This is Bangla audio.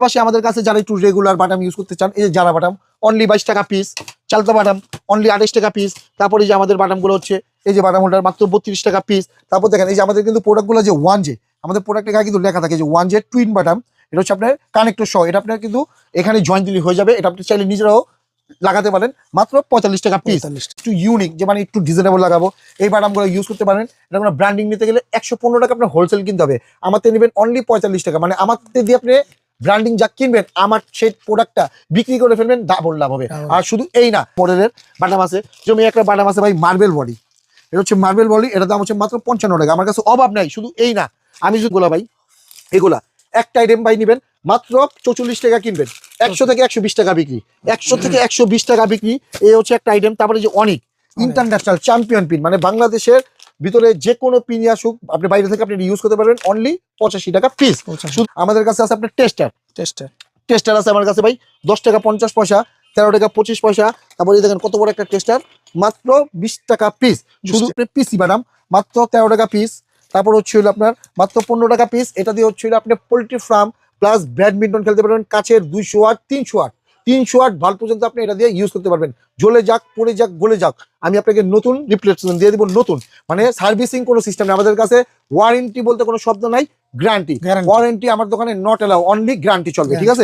পাশে আমাদের কাছে যারা একটু রেগুলার বাটাম ইউজ করতে চান, এই যে যারা বাটাম অনলি 22 টাকা পিস, চালতা বাটাম অনলি 28 টাকা পিস। তারপরে যে আমাদের বাটামগুলো হচ্ছে এই যে বাটাম হোল্ডার মাত্র 32 টাকা পিস। তারপর দেখেন এই যে আমাদের কিন্তু প্রোডাক্টগুলো যে 1J, আমাদের প্রোডাক্টের গায়ে কিন্তু লেখা থাকে যে 1J টুইন বাটাম। এটা হচ্ছে আপনার কানেক্টর সহ, এটা আপনার কিন্তু এখানে জয়েন্ট দিলে হয়ে যাবে। এটা আপনি চাইলে নিজেরাও লাগাতে পারেন, মাত্র 45 টাকা পিস। একটু ইউনিক যে মানে একটু ডিজাইনেবল লাগাবো, এই বাটামগুলো ইউজ করতে পারেন। এটা কোনো ব্র্যান্ডিং নিতে গেলে 115 টাকা আপনার হোলসেল কিনতে হবে, আমাদের নেবেন অনলি 45 টাকা। মানে আমাদের দিয়ে আপনি ব্র্যান্ডিং যা কিনবেন আমার সেই প্রোডাক্টটা বিক্রি করে ফেলবেন, ডাবল লাভ হবে। আর শুধু এই না, মডেলের বাটাম আছে, যেমন একটা বাটাম আছে ভাই মার্বেল বডি, এটা হচ্ছে মার্বেল বডি, এটার দাম হচ্ছে মাত্র 55 টাকা। আমার কাছে অভাব নাই। শুধু এই না, আমি যেগুলো ভাই এগুলা একটা আইটেম ভাই নিবেন মাত্র 44 টাকা কিনবেন, 100 থেকে 120 টাকা বিক্রি, 100 থেকে 120 টাকা বিক্রি। এই হচ্ছে একটা আইটেম। তারপরে যে অনেক ইন্টারন্যাশনাল চ্যাম্পিয়ন পিন, মানে বাংলাদেশের ভিতরে যে কোনো পিন আসুক আপনি বাইরে থেকে আপনি ইউজ করতে পারবেন অনলি 85 টাকা পিস। শুধু আমাদের কাছে আছে আপনার টেস্টার আছে আমার কাছে ভাই 10 টাকা 50 পয়সা, 13 টাকা 25 পয়সা। তারপরে দেখেন কত বড় একটা টেস্টার, মাত্র 20 টাকা পিস। শুধু পিসি বাদাম মাত্র 13 টাকা পিস। তারপর হচ্ছে হলো আপনার মাত্র 15 টাকা পিস। এটা দিয়ে হচ্ছে হলো আপনি পোল্ট্রি ফার্ম প্লাস ব্যাডমিন্টন খেলতে পারবেন, কাছের 200 ওয়াট 300 ওয়াট ভাল্ব পর্যন্ত আপনি এটা দিয়ে ইউজ করতে পারবেন। জ্বলে যাক, পড়ে যাক, গলে যাক, আমি আপনাকে নতুন রিপ্লেসমেন্ট দিয়ে দিব। নতুন মানে সার্ভিসিং কোনো সিস্টেম নেই আমাদের কাছে, ওয়ারেন্টি বলতে কোনো শব্দ নাই, গ্যারান্টি। ওয়ারেন্টি আমার দোকানে নট এলাও, অনলি গ্যারান্টি চলবে, ঠিক আছে।